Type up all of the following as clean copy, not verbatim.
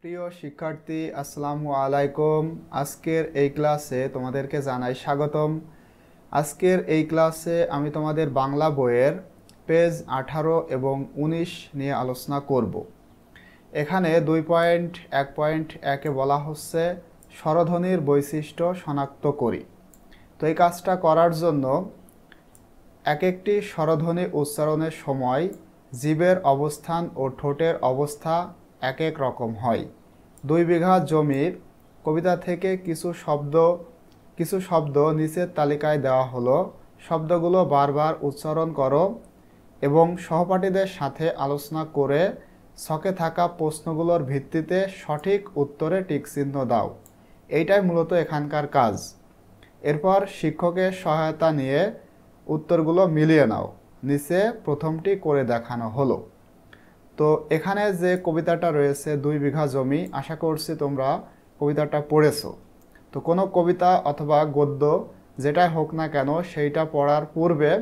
প্রিয় শিক্ষার্থী, আসসালামু আলাইকুম। আজকের এই ক্লাসে তোমাদেরকে জানাই স্বাগতম। আজকের এই ক্লাসে আমি তোমাদের বাংলা বইয়ের পেজ 18 এবং 19 নিয়ে আলোচনা করব। এখানে 2.1.1-এ বলা হচ্ছে স্বরধ্বনির বৈশিষ্ট্য শনাক্ত করি। তো এই কাজটা করার জন্য এক একটি স্বরধ্বনি উচ্চারণের সময় জিভের অবস্থান ও ঠোঁটের অবস্থা এক এক রকম হয়। 2 বিঘা জমির কবিতা থেকে কিছু শব্দ নিচের তালিকায় দেওয়া হলো। শব্দগুলো বারবার উচ্চারণ করো এবং সহপাঠীদের সাথে আলোচনা করে ছকে থাকা প্রশ্নগুলোর ভিত্তিতে সঠিক উত্তরে টিকচিহ্ন দাও। এইটাই মূলত এখানকার কাজ। এরপর শিক্ষকের সহায়তা নিয়ে উত্তরগুলো মিলিয়ে নাও। নিচে প্রথমটি করে দেখানো হলো। তো এখানে যে কবিতাটা রয়েছে 2 বিঘা জমি, আশা করছি তোমরা কবিতাটা পড়েছো। তো কোনো কবিতা অথবা গদ্য যেটাই হোক না কেন সেইটা পড়ার পূর্বে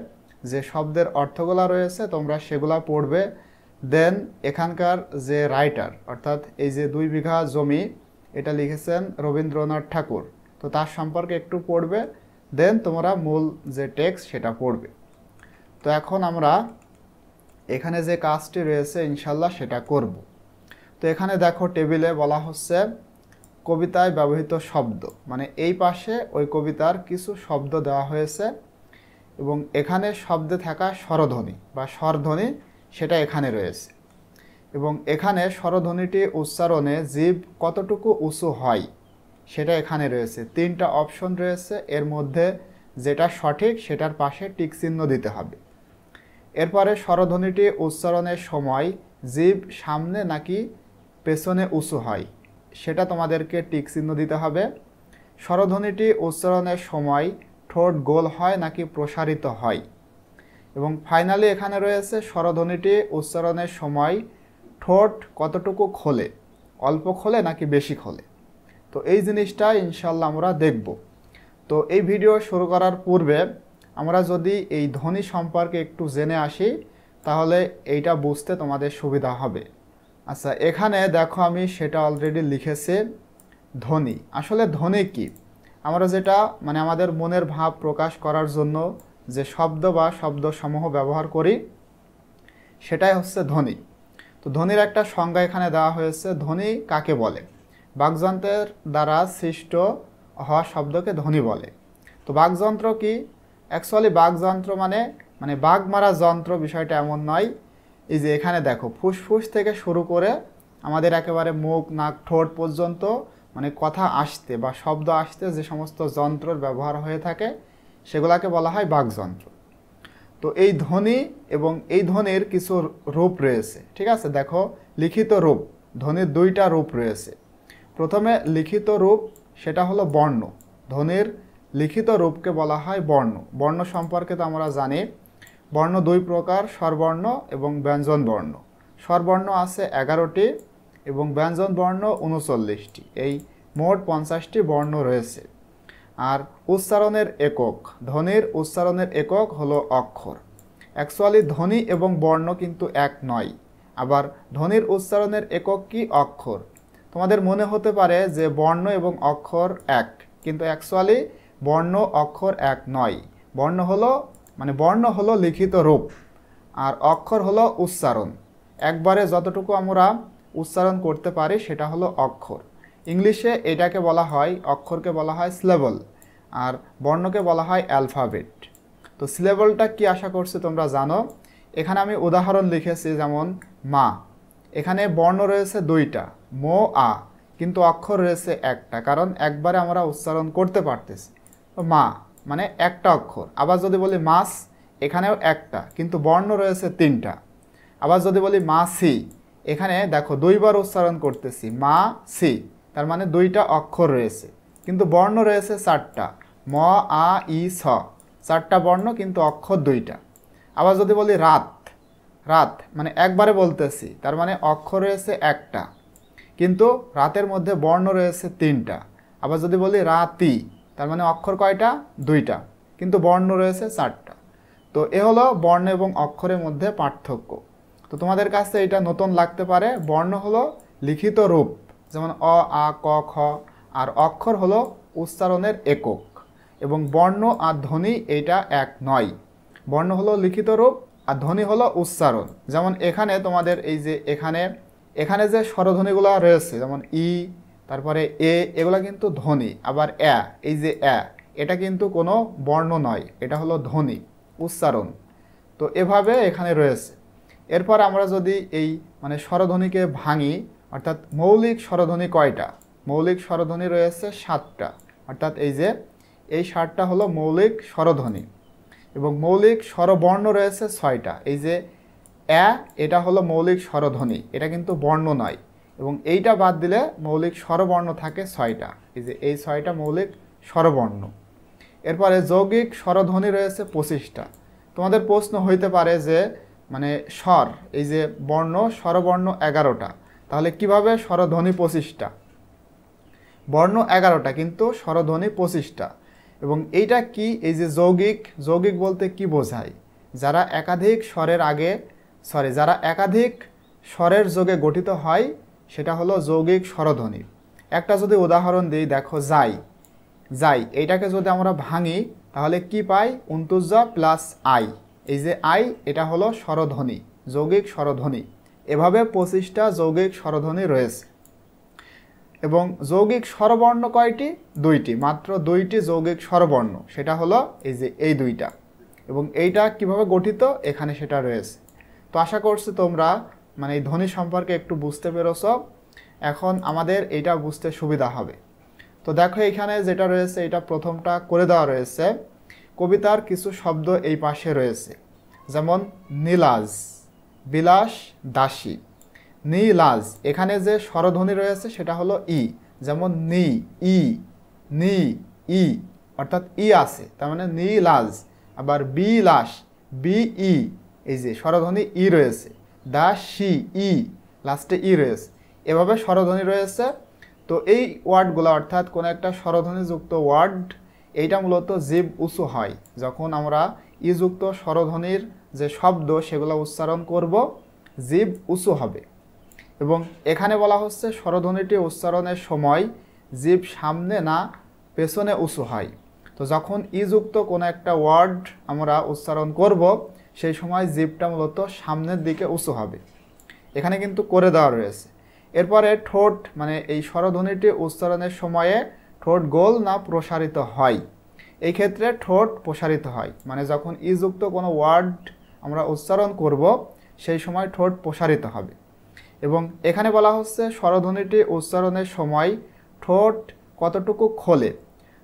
যে শব্দের অর্থগুলা রয়েছে তোমরা সেগুলা পড়বে। দেন এখানকার যে রাইটার অর্থাৎ এই যে 2 বিঘা জমি এটা লিখেছেন রবীন্দ্রনাথ ঠাকুর, তো তার সম্পর্কে একটু পড়বে। দেন তোমরা মূল যে টেক্সট সেটা পড়বে। তো এখন আমরা এখানে যে কাজটি রয়েছে ইনশাল্লাহ সেটা করব। তো এখানে দেখো টেবিলে বলা হচ্ছে কবিতায় ব্যবহৃত শব্দ, মানে এই পাশে ওই কবিতার কিছু শব্দ দেওয়া হয়েছে এবং এখানে শব্দে থাকা স্বরধ্বনি বা স্বরধ্বনি সেটা এখানে রয়েছে এবং এখানে স্বরধ্বনিটি উচ্চারণে জিভ কতটুকু উঁচু হয় সেটা এখানে রয়েছে। 3টা অপশন রয়েছে, এর মধ্যে যেটা সঠিক সেটার পাশে টিক চিহ্ন দিতে হবে। এরপরে স্বরধ্বনিটি উচ্চারণের সময় জিভ সামনে নাকি পেছনে উঁচু হয় সেটা তোমাদেরকে টিক চিহ্ন দিতে হবে। স্বরধ্বনিটি উচ্চারণের সময় ঠোঁট গোল হয় নাকি প্রসারিত হয়। এবং ফাইনালি এখানে রয়েছে স্বরধ্বনিটি উচ্চারণের সময় ঠোঁট কতটুকু খোলে, অল্প খোলে নাকি বেশি খোলে। তো এই জিনিসটা ইনশাল্লাহ আমরা দেখব। তো এই ভিডিও শুরু করার পূর্বে আমরা যদি এই ধ্বনি সম্পর্কে একটু জেনে আসি তাহলে এইটা বুঝতে তোমাদের সুবিধা হবে। আচ্ছা, এখানে দেখো আমি সেটা অলরেডি লিখেছি। ধ্বনি, আসলে ধ্বনি কি? আমরা যেটা মানে আমাদের মনের ভাব প্রকাশ করার জন্য যে শব্দ বা শব্দসমূহ ব্যবহার করি সেটাই হচ্ছে ধ্বনি। তো ধ্বনির একটা সংজ্ঞা এখানে দেওয়া হয়েছে। ধ্বনি কাকে বলে? বাকযন্ত্রের দ্বারা সৃষ্ট হওয়া শব্দকে ধ্বনি বলে। তো বাকযন্ত্র কি? অ্যাকচুয়ালি বাকযন্ত্র মানে বাঘ মারা যন্ত্র বিষয়টা এমন নয়। এই যে এখানে দেখো ফুসফুস থেকে শুরু করে আমাদের একেবারে মুখ, নাক, ঠোঁট পর্যন্ত মানে কথা আসতে বা শব্দ আসতে যে সমস্ত যন্ত্রের ব্যবহার হয়ে থাকে সেগুলাকে বলা হয় বাকযন্ত্র। তো এই ধ্বনি এবং এই ধ্বনির কিছু রূপ রয়েছে, ঠিক আছে? দেখো লিখিত রূপ, ধ্বনির 2টা রূপ রয়েছে। প্রথমে লিখিত রূপ, সেটা হলো বর্ণ। ধ্বনির লিখিত রূপকে বলা হয় বর্ণ। বর্ণ সম্পর্কে তো আমরা জানি বর্ণ 2 প্রকার, স্বরবর্ণ এবং ব্যঞ্জন বর্ণ। স্বরবর্ণ আছে 11টি এবং ব্যঞ্জন বর্ণ 39টি। এই মোট 50টি বর্ণ রয়েছে। আর উচ্চারণের একক, ধ্বনির উচ্চারণের একক হলো অক্ষর। অ্যাকচুয়ালি ধ্বনি এবং বর্ণ কিন্তু এক নয়। আবার ধ্বনির উচ্চারণের একক কি? অক্ষর। তোমাদের মনে হতে পারে যে বর্ণ এবং অক্ষর এক, কিন্তু অ্যাকচুয়ালি বর্ণ অক্ষর এক নয়। বর্ণ হলো লিখিত রূপ আর অক্ষর হলো উচ্চারণ। একবারে যতটুকু আমরা উচ্চারণ করতে পারি সেটা হলো অক্ষর। ইংলিশে এটাকে বলা হয়, অক্ষরকে বলা হয় সিলেবল আর বর্ণকে বলা হয় অ্যালফাবেট। তো সিলেবলটা কি আশা করছি তোমরা জানো। এখানে আমি উদাহরণ লিখেছি, যেমন মা। এখানে বর্ণ রয়েছে 2টা, মো, আ, কিন্তু অক্ষর রয়েছে একটা, কারণ একবারে আমরা উচ্চারণ করতে পারতেছি। তো মা মানে একটা অক্ষর। আবার যদি বলি মাছ, এখানেও একটা, কিন্তু বর্ণ রয়েছে 3টা। আবার যদি বলি মা সি, এখানে দেখো 2বার উচ্চারণ করতেছি, মা সি, তার মানে 2টা অক্ষর রয়েছে কিন্তু বর্ণ রয়েছে 4টা, ম, আ, ই, স, 4টা বর্ণ কিন্তু অক্ষর 2টা। আবার যদি বলি রাত, রাত মানে একবারে বলতেছি, তার মানে অক্ষর রয়েছে একটা কিন্তু রাতের মধ্যে বর্ণ রয়েছে 3টা। আবার যদি বলি রাতি, তার মানে অক্ষর কয়টা? 2টা, কিন্তু বর্ণ রয়েছে 4টা। তো এ হলো বর্ণ এবং অক্ষরের মধ্যে পার্থক্য। তো তোমাদের কাছে এটা নতুন লাগতে পারে। বর্ণ হলো লিখিত রূপ যেমন অ, আ, ক, খ। আর অক্ষর হলো উচ্চারণের একক এবং বর্ণ আর ধ্বনি এইটা এক নয়। বর্ণ হলো লিখিত রূপ আর ধ্বনি হলো উচ্চারণ। যেমন এখানে তোমাদের এই যে এখানে এখানে যে স্বরধ্বনিগুলো রয়েছে যেমন ই, তারপরে এ, এগুলো কিন্তু ধ্বনি। আবার অ্যা, এই যে অ্যা, এটা কিন্তু কোনো বর্ণ নয়, এটা হলো ধ্বনি, উচ্চারণ। তো এভাবে এখানে রয়েছে। এরপর আমরা যদি এই মানে স্বরধ্বনিকে ভাঙি, অর্থাৎ মৌলিক স্বরধ্বনি কয়টা? মৌলিক স্বরধ্বনি রয়েছে 7টা। অর্থাৎ এই যে এই 7টা হলো মৌলিক স্বরধ্বনি এবং মৌলিক স্বরবর্ণ রয়েছে 6টা। এই যে অ্যা, এটা হলো মৌলিক স্বরধ্বনি, এটা কিন্তু বর্ণ নয় এবং এইটা বাদ দিলে মৌলিক স্বরবর্ণ থাকে 6টা। এই যে এই 6টা মৌলিক স্বরবর্ণ। এরপরে যৌগিক স্বরধ্বনি রয়েছে 25টা। তোমাদের প্রশ্ন হইতে পারে যে মানে স্বর, এই যে বর্ণ স্বরবর্ণ 11টা, তাহলে কিভাবে স্বরধ্বনি 25টা? বর্ণ 11টা কিন্তু স্বরধ্বনি 25টা। এবং এইটা কি? এই যে যৌগিক, যৌগিক বলতে কি বোঝায়? যারা একাধিক স্বরের আগে যারা একাধিক স্বরের যোগে গঠিত হয় সেটা হলো যৌগিক স্বরধ্বনি। একটা যদি উদাহরণ দিই, দেখো যাই, যাই, এইটাকে যদি আমরা ভাঙি তাহলে কি পাই? 29 প্লাস আই, এই যে আই, এটা হলো স্বরধ্বনি, যৌগিক স্বরধ্বনি। এভাবে 25টা যৌগিক স্বরধ্বনি রয়েছে। এবং যৌগিক স্বরবর্ণ কয়টি? 2টি, মাত্র 2টি যৌগিক স্বরবর্ণ, সেটা হলো এই যে এই 2টা। এবং এইটা কিভাবে গঠিত এখানে সেটা রয়েছে। তো আশা করছি তোমরা মানে এই ধ্বনি সম্পর্কে একটু বুঝতে পেরেছ। এখন আমাদের এইটা বুঝতে সুবিধা হবে। তো দেখো এখানে যেটা রয়েছে এটা প্রথমটা করে দেওয়া রয়েছে। কবিতার কিছু শব্দ এই পাশে রয়েছে, যেমন নীলাজ, বিলাস, দাসী। নীলাজ, এখানে যে স্বরধ্বনি রয়েছে সেটা হলো ই, যেমন নি, ই, নি, ই, অর্থাৎ ই আছে, তার মানে নীলাজ। আবার বিলাস, বি, ই, এই যে স্বরধ্বনি ই রয়েছে। দাসী, ই, লাস্টে ই রয়েছে। এভাবে স্বরধ্বনি রয়েছে। তো এই ওয়ার্ডগুলো, অর্থাৎ কোনো একটা স্বরধ্বনিযুক্ত ওয়ার্ড, এইটা মূলত জিভ উঁচু হয় যখন আমরা ইযুক্ত স্বরধ্বনির যে শব্দ সেগুলো উচ্চারণ করব, জিভ উঁচু হবে। এবং এখানে বলা হচ্ছে স্বরধ্বনিটি উচ্চারণের সময় জিভ সামনে না পেছনে উঁচু হয়। তো যখন ইযুক্ত কোনো একটা ওয়ার্ড আমরা উচ্চারণ করব সেই সময় জিভটা মূলত সামনের দিকে উঁচু হবে। এখানে কিন্তু করে দেওয়া রয়েছে। এরপরে ঠোঁট, মানে এই স্বরধ্বনিটি উচ্চারণের সময়ে ঠোঁট গোল না প্রসারিত হয়? এই ক্ষেত্রে ঠোঁট প্রসারিত হয়, মানে যখন ইযুক্ত কোনো ওয়ার্ড আমরা উচ্চারণ করব সেই সময় ঠোঁট প্রসারিত হবে। এবং এখানে বলা হচ্ছে স্বরধ্বনিটি উচ্চারণের সময় ঠোঁট কতটুকু খোলে।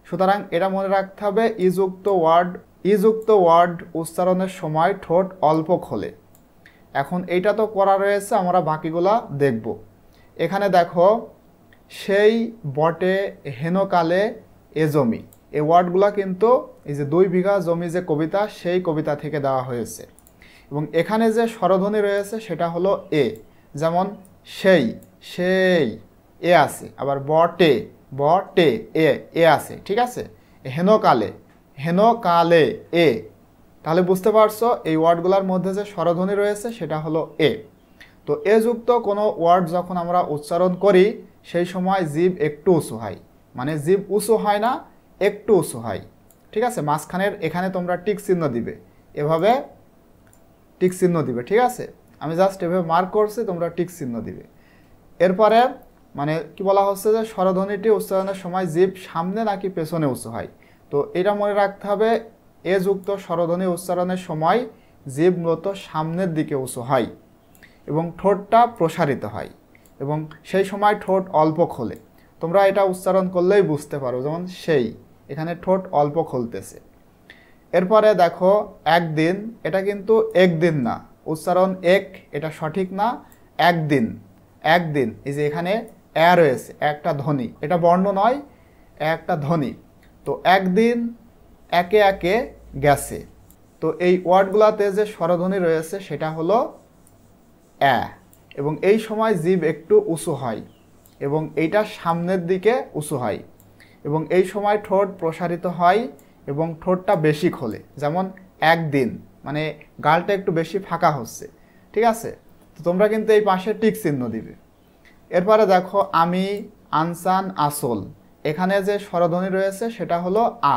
সুতরাং এটা মনে রাখতে হবে, ইযুক্ত ওয়ার্ড উচ্চারণের সময় ঠোঁট অল্প খোলে। এখন এইটা তো করা রয়েছে, আমরা বাকিগুলা দেখব। এখানে দেখো, সেই বটে হেনকালে এ জমি, এই ওয়ার্ডগুলো কিন্তু এই যে 2 বিঘা জমি যে কবিতা, সেই কবিতা থেকে দেওয়া হয়েছে। এবং এখানে যে স্বরধ্বনি রয়েছে সেটা হলো এ, যেমন সেই, সেই, এ আছে। আবার বটে, বটে, এ আছে, ঠিক আছে। হেনকালে, হেনকালে, এ। তাহলে বুঝতে পারছো এই ওয়ার্ডগুলোর মধ্যে যে স্বরধ্বনি রয়েছে সেটা হলো এ। তো এ যুক্ত কোনো ওয়ার্ড যখন আমরা উচ্চারণ করি সেই সময় জিভ একটু উঁচু হয়, মানে জিভ উঁচু হয় না, একটু উঁচু হয়, ঠিক আছে। মাঝখানের এখানে তোমরা টিক চিহ্ন দিবে, এভাবে টিক চিহ্ন দিবে, ঠিক আছে। আমি জাস্ট এভাবে মার্ক করছি, তোমরা টিক চিহ্ন দিবে। এরপরে মানে কি বলা হচ্ছে যে স্বরধ্বনিটি উচ্চারণের সময় জিভ সামনে নাকি পেছনে উঁচু হয়। তো এটা মনে রাখতে হবে, এ যুক্ত স্বরধ্বনি উচ্চারণের সময় জিভ মূলত সামনের দিকে উঁচু হয় এবং ঠোঁটটা প্রসারিত হয় এবং সেই সময় ঠোঁট অল্প খোলে। তোমরা এটা উচ্চারণ করলেই বুঝতে পারো, যেমন সেই, এখানে ঠোঁট অল্প খুলতেছে। এরপরে দেখো একদিন, এটা কিন্তু একদিন না, উচ্চারণ এক, এটা সঠিক না, একদিন, একদিন। এই যে এখানে এ রয়েছে, একটা ধ্বনি, এটা বর্ণ নয়, একটা ধ্বনি। তো একদিন, একে একে গেছে। তো এই ওয়ার্ডগুলোতে যে স্বরধ্বনি রয়েছে সেটা হলো অ্যা এবং এই সময় জিভ একটু উঁচু হয় এবং এইটা সামনের দিকে উঁচু হয় এবং এই সময় ঠোঁট প্রসারিত হয় এবং ঠোঁটটা বেশি খোলে। যেমন একদিন, মানে গালটা একটু বেশি ফাঁকা হচ্ছে, ঠিক আছে। তো তোমরা কিন্তু এই পাশে টিক চিহ্ন দিবে। এরপরে দেখো আমি, আনসান, আসল, এখানে যে স্বরধ্বনি রয়েছে সেটা হলো আ।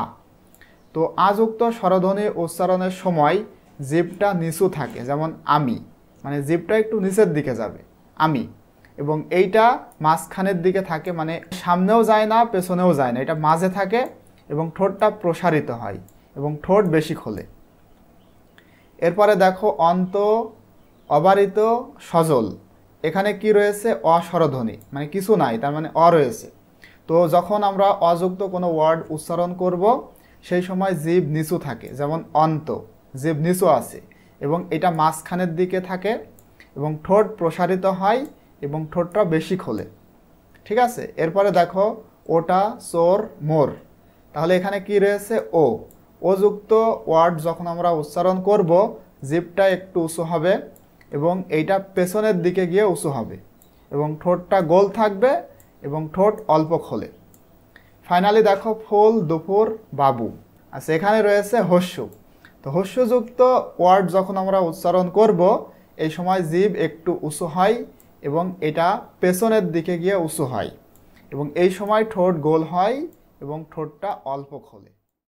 তো আযুক্ত স্বরধ্বনি উচ্চারণের সময় জিভটা নিচু থাকে, যেমন আমি, মানে জিভটা একটু নিচের দিকে যাবে, আমি, এবং এইটা মাঝখানের দিকে থাকে, মানে সামনেও যায় না পেছনেও যায় না, এটা মাঝে থাকে এবং ঠোঁটটা প্রসারিত হয় এবং ঠোঁট বেশি খোলে। এরপরে দেখো অন্ত, অবারিত, সজল, এখানে কি রয়েছে অস্বরধ্বনি, মানে কিছু নাই, তার মানে অ রয়েছে। তো যখন আমরা অযুক্ত কোনো ওয়ার্ড উচ্চারণ করব সেই সময় জিভ নিচু থাকে, যেমন অন্ত, জিভ নিচু আছে এবং এটা মাঝখানের দিকে থাকে এবং ঠোঁট প্রসারিত হয় এবং ঠোঁটটা বেশি খোলে। ঠিক আছে, এরপরে দেখো ওটা, চোর, মোর, তাহলে এখানে কি রয়েছে ও। ওযুক্ত ওয়ার্ড যখন আমরা উচ্চারণ করব জিভটা একটু উঁচু হবে এবং এইটা পেছনের দিকে গিয়ে উঁচু হবে এবং ঠোঁটটা গোল থাকবে এবং ঠোঁট অল্প খোলে। ফাইনালি দেখো ফুল, দুপুর, বাবু, আচ্ছা এখানে রয়েছে হস্য। তো হস্যযুক্ত ওয়ার্ড যখন আমরা উচ্চারণ করব এই সময় জিভ একটু উঁচু হয় এবং এটা পেছনের দিকে গিয়ে উঁচু হয় এবং এই সময় ঠোঁট গোল হয় এবং ঠোঁটটা অল্প খোলে।